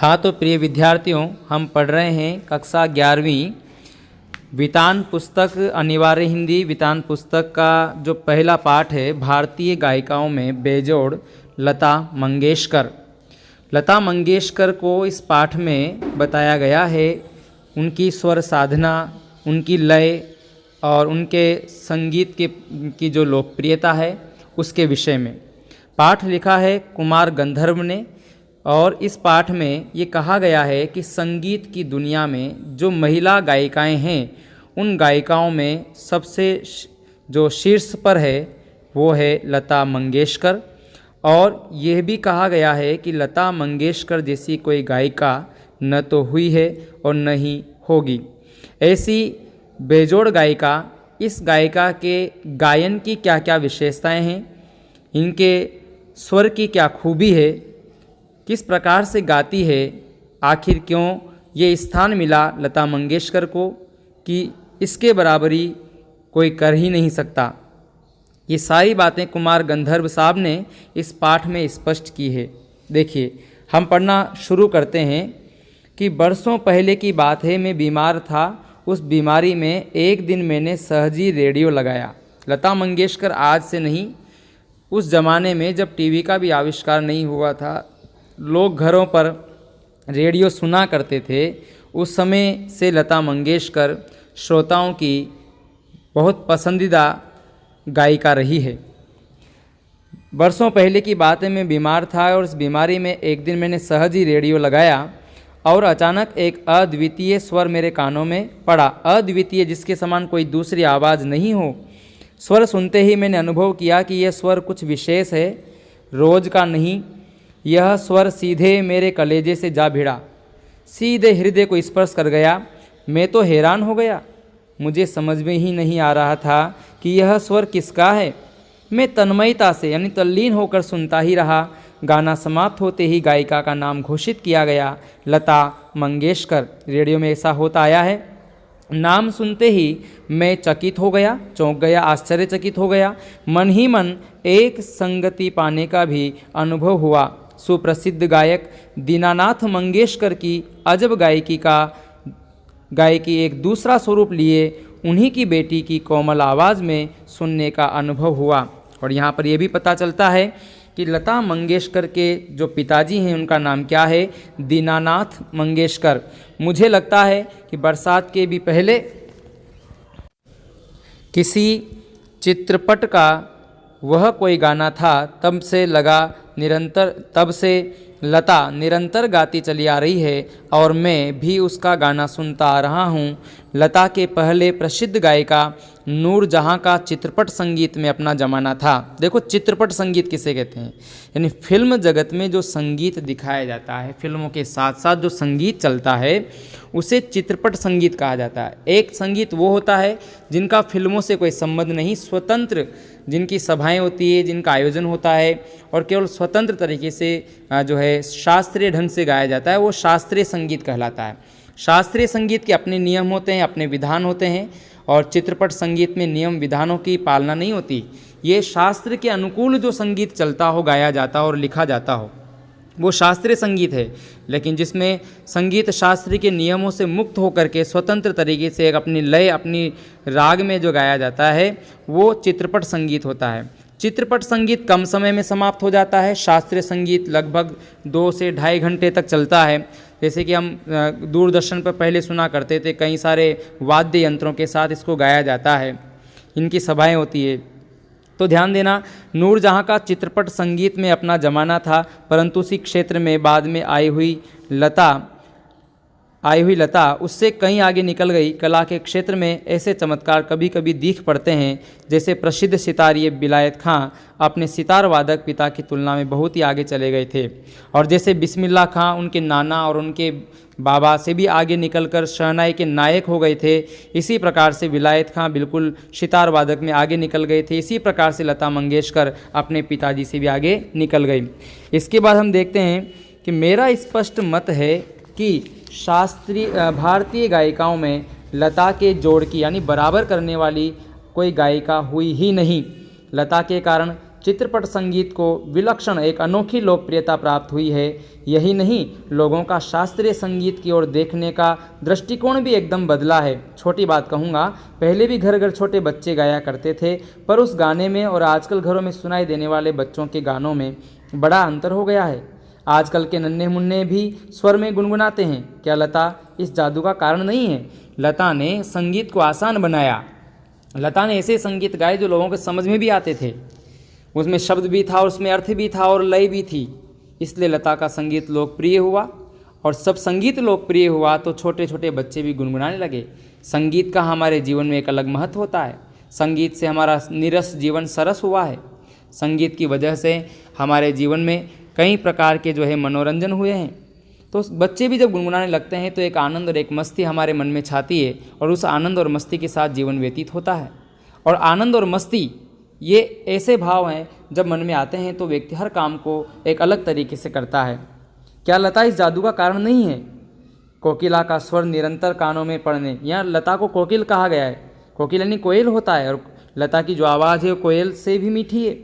हाँ, तो प्रिय विद्यार्थियों, हम पढ़ रहे हैं कक्षा 11वीं वितान पुस्तक अनिवार्य हिंदी वितान पुस्तक का जो पहला पाठ है भारतीय गायिकाओं में बेजोड़ लता मंगेशकर। लता मंगेशकर को इस पाठ में बताया गया है उनकी स्वर साधना, उनकी लय और उनके संगीत की जो लोकप्रियता है उसके विषय में। पाठ लिखा है कुमार गंधर्व ने और इस पाठ में ये कहा गया है कि संगीत की दुनिया में जो महिला गायिकाएं हैं उन गायिकाओं में सबसे जो शीर्ष पर है वो है लता मंगेशकर। और यह भी कहा गया है कि लता मंगेशकर जैसी कोई गायिका न तो हुई है और न ही होगी। ऐसी बेजोड़ गायिका, इस गायिका के गायन की क्या क्या विशेषताएं हैं, इनके स्वर की क्या खूबी है, किस प्रकार से गाती है, आखिर क्यों ये स्थान मिला लता मंगेशकर को कि इसके बराबरी कोई कर ही नहीं सकता। ये सारी बातें कुमार गंधर्व साहब ने इस पाठ में स्पष्ट की है। देखिए, हम पढ़ना शुरू करते हैं कि बरसों पहले की बात है, मैं बीमार था। उस बीमारी में एक दिन मैंने सहजी रेडियो लगाया। लता मंगेशकर आज से नहीं, उस ज़माने में जब टीवी का भी आविष्कार नहीं हुआ था, लोग घरों पर रेडियो सुना करते थे। उस समय से लता मंगेशकर श्रोताओं की बहुत पसंदीदा गायिका रही है। बरसों पहले की बात है, मैं बीमार था और इस बीमारी में एक दिन मैंने सहज ही रेडियो लगाया और अचानक एक अद्वितीय स्वर मेरे कानों में पड़ा। अद्वितीय, जिसके समान कोई दूसरी आवाज़ नहीं हो। स्वर सुनते ही मैंने अनुभव किया कि यह स्वर कुछ विशेष है, रोज का नहीं। यह स्वर सीधे मेरे कलेजे से जा भिड़ा, सीधे हृदय को स्पर्श कर गया। मैं तो हैरान हो गया, मुझे समझ में ही नहीं आ रहा था कि यह स्वर किसका है। मैं तन्मयता से यानी तल्लीन होकर सुनता ही रहा। गाना समाप्त होते ही गायिका का नाम घोषित किया गया, लता मंगेशकर। रेडियो में ऐसा होता आया है। नाम सुनते ही मैं चकित हो गया, चौंक गया, आश्चर्यचकित हो गया। मन ही मन एक संगति पाने का भी अनुभव हुआ। सुप्रसिद्ध गायक दीनानाथ मंगेशकर की अजब गायकी एक दूसरा स्वरूप लिए उन्हीं की बेटी की कोमल आवाज़ में सुनने का अनुभव हुआ। और यहाँ पर यह भी पता चलता है कि लता मंगेशकर के जो पिताजी हैं उनका नाम क्या है, दीनानाथ मंगेशकर। मुझे लगता है कि बरसात के भी पहले किसी चित्रपट का वह कोई गाना था, तब से लता निरंतर गाती चली आ रही है और मैं भी उसका गाना सुनता आ रहा हूँ। लता के पहले प्रसिद्ध गायिका नूरजहां का चित्रपट संगीत में अपना जमाना था। देखो, चित्रपट संगीत किसे कहते हैं, यानी फिल्म जगत में जो संगीत दिखाया जाता है, फिल्मों के साथ साथ जो संगीत चलता है उसे चित्रपट संगीत कहा जाता है। एक संगीत वो होता है जिनका फिल्मों से कोई संबंध नहीं, स्वतंत्र, जिनकी सभाएं होती है, जिनका आयोजन होता है और केवल स्वतंत्र तरीके से जो है शास्त्रीय ढंग से गाया जाता है, वो शास्त्रीय संगीत कहलाता है। शास्त्रीय संगीत के अपने नियम होते हैं, अपने विधान होते हैं और चित्रपट संगीत में नियम विधानों की पालना नहीं होती। ये शास्त्र के अनुकूल जो संगीत चलता हो, गाया जाता हो और लिखा जाता हो, वो शास्त्रीय संगीत है। लेकिन जिसमें संगीत शास्त्र के नियमों से मुक्त होकर के स्वतंत्र तरीके से एक अपनी लय, अपनी राग में जो गाया जाता है, वो चित्रपट संगीत होता है। चित्रपट संगीत कम समय में समाप्त हो जाता है। शास्त्रीय संगीत लगभग 2 से ढाई घंटे तक चलता है। जैसे कि हम दूरदर्शन पर पहले सुना करते थे, कई सारे वाद्य यंत्रों के साथ इसको गाया जाता है, इनकी सभाएं होती है। तो ध्यान देना, नूरजहां का चित्रपट संगीत में अपना जमाना था, परंतु उसी क्षेत्र में बाद में आई हुई लता उससे कहीं आगे निकल गई। कला के क्षेत्र में ऐसे चमत्कार कभी कभी दिख पड़ते हैं, जैसे प्रसिद्ध सितारिये विलायत खां अपने सितार वादक पिता की तुलना में बहुत ही आगे चले गए थे। और जैसे बिस्मिल्लाह खां उनके नाना और उनके बाबा से भी आगे निकलकर शहनाई के नायक हो गए थे, इसी प्रकार से विलायत खां बिल्कुल सितार वादक में आगे निकल गए थे। इसी प्रकार से लता मंगेशकर अपने पिताजी से भी आगे निकल गई। इसके बाद हम देखते हैं कि मेरा स्पष्ट मत है कि भारतीय गायिकाओं में लता के जोड़ की यानी बराबर करने वाली कोई गायिका हुई ही नहीं। लता के कारण चित्रपट संगीत को विलक्षण एक अनोखी लोकप्रियता प्राप्त हुई है। यही नहीं, लोगों का शास्त्रीय संगीत की ओर देखने का दृष्टिकोण भी एकदम बदला है। छोटी बात कहूँगा, पहले भी घर घर छोटे बच्चे गाया करते थे, पर उस गाने में और आजकल घरों में सुनाई देने वाले बच्चों के गानों में बड़ा अंतर हो गया है। आजकल के नन्हे मुन्ने भी स्वर में गुनगुनाते हैं। क्या लता इस जादू का कारण नहीं है? लता ने संगीत को आसान बनाया। लता ने ऐसे संगीत गाए जो लोगों के समझ में भी आते थे। उसमें शब्द भी था, उसमें अर्थ भी था और लय भी थी। इसलिए लता का संगीत लोकप्रिय हुआ, और सब संगीत लोकप्रिय हुआ तो छोटे छोटे बच्चे भी गुनगुनाने लगे। संगीत का हमारे जीवन में एक अलग महत्व होता है। संगीत से हमारा निरस जीवन सरस हुआ है। संगीत की वजह से हमारे जीवन में कई प्रकार के मनोरंजन हुए हैं। तो बच्चे भी जब गुनगुनाने लगते हैं तो एक आनंद और एक मस्ती हमारे मन में छाती है, और उस आनंद और मस्ती के साथ जीवन व्यतीत होता है। और आनंद और मस्ती ये ऐसे भाव हैं, जब मन में आते हैं तो व्यक्ति हर काम को एक अलग तरीके से करता है। क्या लता इस जादू का कारण नहीं है? कोकिला का स्वर निरंतर कानों में पड़ने, यहाँ लता को कोकिल कहा गया है। कोकिल यानी कोयल होता है, और लता की जो आवाज़ है वो कोयल से भी मीठी है।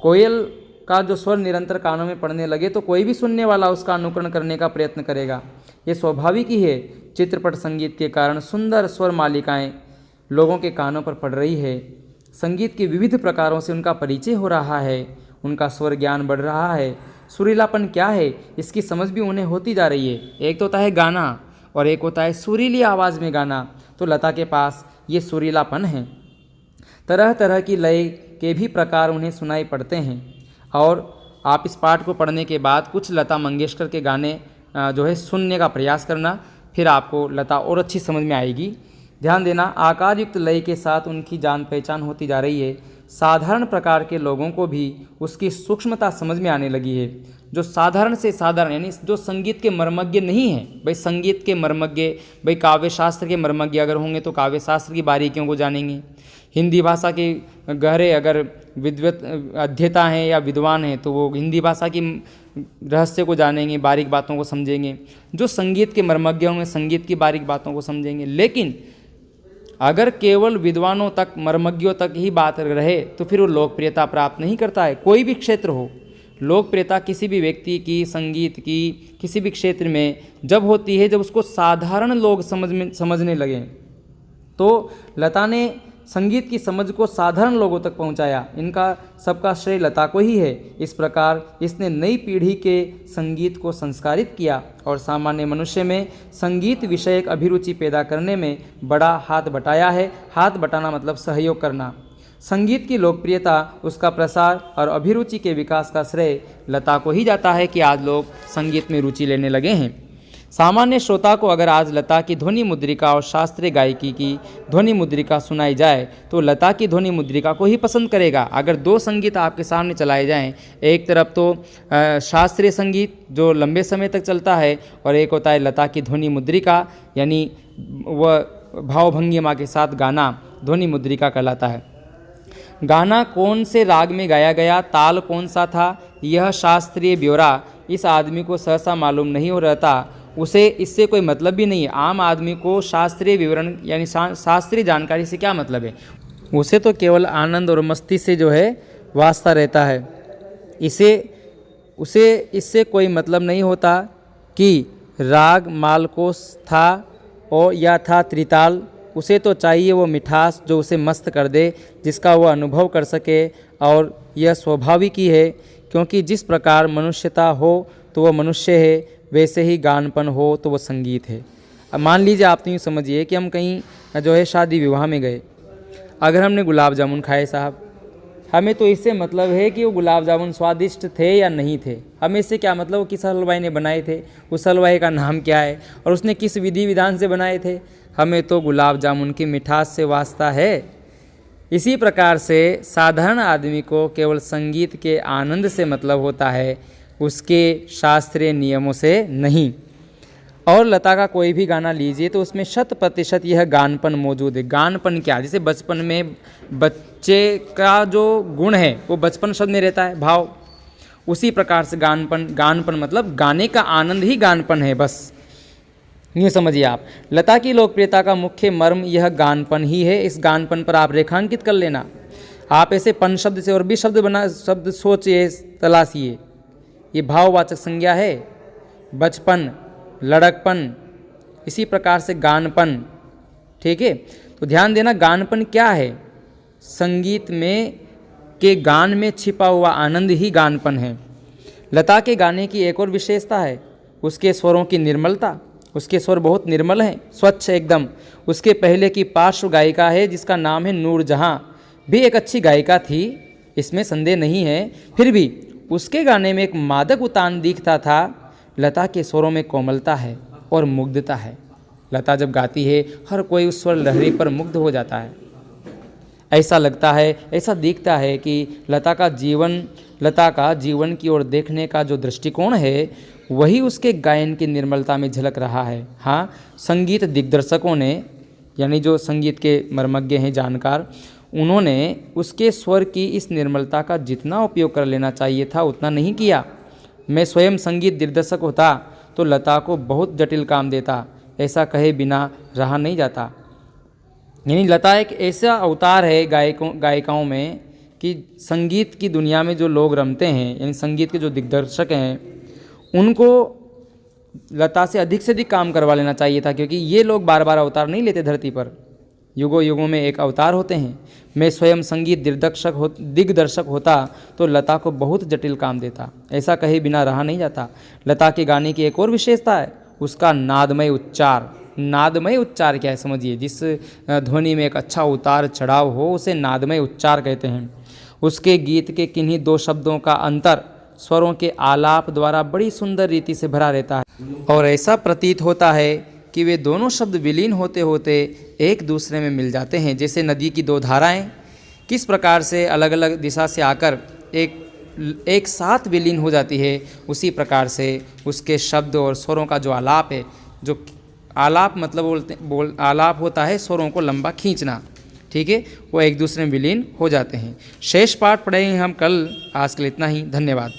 कोयल का जो स्वर निरंतर कानों में पड़ने लगे तो कोई भी सुनने वाला उसका अनुकरण करने का प्रयत्न करेगा। ये स्वाभाविक ही है। चित्रपट संगीत के कारण सुंदर स्वर मालिकाएं लोगों के कानों पर पड़ रही है। संगीत के विविध प्रकारों से उनका परिचय हो रहा है, उनका स्वर ज्ञान बढ़ रहा है। सुरीलापन क्या है, इसकी समझ भी उन्हें होती जा रही है। एक तो होता है गाना और एक होता है सुरीली आवाज़ में गाना। तो लता के पास ये सुरीलापन है। तरह तरह की लय के भी प्रकार उन्हें सुनाई पड़ते हैं। और आप इस पाठ को पढ़ने के बाद कुछ लता मंगेशकर के गाने सुनने का प्रयास करना, फिर आपको लता और अच्छी समझ में आएगी। ध्यान देना, आकार युक्त लय के साथ उनकी जान पहचान होती जा रही है। साधारण प्रकार के लोगों को भी उसकी सूक्ष्मता समझ में आने लगी है। जो साधारण से साधारण, यानी जो संगीत के मर्मज्ञ नहीं है, भाई संगीत के मर्मज्ञ, भाई काव्य शास्त्र के मर्मज्ञ अगर होंगे तो काव्य शास्त्र की बारीकियों को जानेंगे। हिंदी भाषा के गहरे अगर विद्वत अध्येता हैं या विद्वान हैं तो वो हिंदी भाषा की रहस्य को जानेंगे, बारीक बातों को समझेंगे। जो संगीत के मर्मज्ञ होंगे संगीत की बारीक बातों को समझेंगे। लेकिन अगर केवल विद्वानों तक, मर्मज्ञों तक ही बात रहे तो फिर वो लोकप्रियता प्राप्त नहीं करता है। कोई भी क्षेत्र हो, लोकप्रियता किसी भी व्यक्ति की, संगीत की, किसी भी क्षेत्र में जब होती है जब उसको साधारण लोग समझने लगें। तो लता ने संगीत की समझ को साधारण लोगों तक पहुंचाया। इनका सबका श्रेय लता को ही है। इस प्रकार इसने नई पीढ़ी के संगीत को संस्कारित किया और सामान्य मनुष्य में संगीत विषयक अभिरुचि पैदा करने में बड़ा हाथ बटाया है। हाथ बटाना मतलब सहयोग करना। संगीत की लोकप्रियता, उसका प्रसार और अभिरुचि के विकास का श्रेय लता को ही जाता है कि आज लोग संगीत में रुचि लेने लगे हैं। सामान्य श्रोता को अगर आज लता की ध्वनि मुद्रिका और शास्त्रीय गायकी की ध्वनि मुद्रिका सुनाई जाए तो लता की ध्वनि मुद्रिका को ही पसंद करेगा। अगर दो संगीत आपके सामने चलाए जाएं, एक तरफ तो शास्त्रीय संगीत जो लंबे समय तक चलता है और एक होता है लता की ध्वनि मुद्रिका, यानी वह भावभंगिमा के साथ गाना ध्वनि मुद्रिका कहलाता है। गाना कौन से राग में गाया गया, ताल कौन सा था, यह शास्त्रीय ब्यौरा इस आदमी को सहसा मालूम नहीं हो रहता। उसे इससे कोई मतलब भी नहीं है। आम आदमी को शास्त्रीय विवरण यानी शास्त्रीय जानकारी से क्या मतलब है? उसे तो केवल आनंद और मस्ती से वास्ता रहता है। उसे इससे कोई मतलब नहीं होता कि राग मालकोस था और या था त्रिताल। उसे तो चाहिए वो मिठास जो उसे मस्त कर दे, जिसका वह अनुभव कर सके। और यह स्वाभाविक ही है, क्योंकि जिस प्रकार मनुष्यता हो तो वह मनुष्य है, वैसे ही गानपन हो तो वह संगीत है। अब मान लीजिए, आप तो यूँ समझिए कि हम कहीं शादी विवाह में गए, अगर हमने गुलाब जामुन खाए साहब, हमें तो इससे मतलब है कि वो गुलाब जामुन स्वादिष्ट थे या नहीं थे। हमें इससे क्या मतलब वो किस हलवाई ने बनाए थे, उस हलवाई का नाम क्या है और उसने किस विधि विधान से बनाए थे। हमें तो गुलाब जामुन की मिठास से वास्ता है। इसी प्रकार से साधारण आदमी को केवल संगीत के आनंद से मतलब होता है, उसके शास्त्रीय नियमों से नहीं। और लता का कोई भी गाना लीजिए तो उसमें 100% यह गानपन मौजूद है। गानपन क्या, जैसे बचपन में बच्चे का जो गुण है वो बचपन शब्द में रहता है, भाव। उसी प्रकार से गानपन मतलब गाने का आनंद ही गानपन है। बस यूँ समझिए आप। लता की लोकप्रियता का मुख्य मर्म यह गानपन ही है। इस गानपन पर आप रेखांकित कर लेना। आप ऐसे पन शब्द से और भी शब्द सोचिए, तलाशिए। ये भाववाचक संज्ञा है। बचपन, लड़कपन, इसी प्रकार से गानपन। ठीक है, तो ध्यान देना, गानपन क्या है? संगीत में के गान में छिपा हुआ आनंद ही गानपन है। लता के गाने की एक और विशेषता है उसके स्वरों की निर्मलता। उसके स्वर बहुत निर्मल हैं, स्वच्छ एकदम। उसके पहले की पार्श्व गायिका है जिसका नाम है नूरजहां, भी एक अच्छी गायिका थी, इसमें संदेह नहीं है। फिर भी उसके गाने में एक मादक उतान दिखता था। लता के स्वरों में कोमलता है और मुग्धता है। लता जब गाती है हर कोई उस स्वर लहरी पर मुग्ध हो जाता है। ऐसा लगता है, ऐसा दिखता है कि लता का जीवन की ओर देखने का जो दृष्टिकोण है वही उसके गायन की निर्मलता में झलक रहा है। हाँ, संगीत दिग्दर्शकों ने, यानी जो संगीत के मर्मज्ञ हैं, जानकार, उन्होंने उसके स्वर की इस निर्मलता का जितना उपयोग कर लेना चाहिए था उतना नहीं किया। मैं स्वयं संगीत दिग्दर्शक होता तो लता को बहुत जटिल काम देता, ऐसा कहे बिना रहा नहीं जाता। यानी लता एक ऐसा अवतार है गायिकाओं में कि संगीत की दुनिया में जो लोग रमते हैं, यानी संगीत के जो दिग्दर्शक हैं, उनको लता से अधिक काम करवा लेना चाहिए था, क्योंकि ये लोग बार बार अवतार नहीं लेते धरती पर, युगों युगों में एक अवतार होते हैं। मैं स्वयं संगीत दिग्दर्शक होता तो लता को बहुत जटिल काम देता, ऐसा कहे बिना रहा नहीं जाता। लता के गाने की एक और विशेषता है उसका नादमय उच्चार। नादमय उच्चार क्या है समझिए, जिस ध्वनि में एक अच्छा उतार चढ़ाव हो उसे नादमय उच्चार कहते हैं। उसके गीत के किन्हीं दो शब्दों का अंतर स्वरों के आलाप द्वारा बड़ी सुंदर रीति से भरा रहता है, और ऐसा प्रतीत होता है कि वे दोनों शब्द विलीन होते होते एक दूसरे में मिल जाते हैं। जैसे नदी की दो धाराएं किस प्रकार से अलग अलग दिशा से आकर एक साथ विलीन हो जाती है, उसी प्रकार से उसके शब्द और स्वरों का जो आलाप है, जो आलाप मतलब आलाप होता है स्वरों को लंबा खींचना, ठीक है, वो एक दूसरे में विलीन हो जाते हैं। शेष पाठ पढ़ेंगे हम कल। आज के लिए इतना ही, धन्यवाद।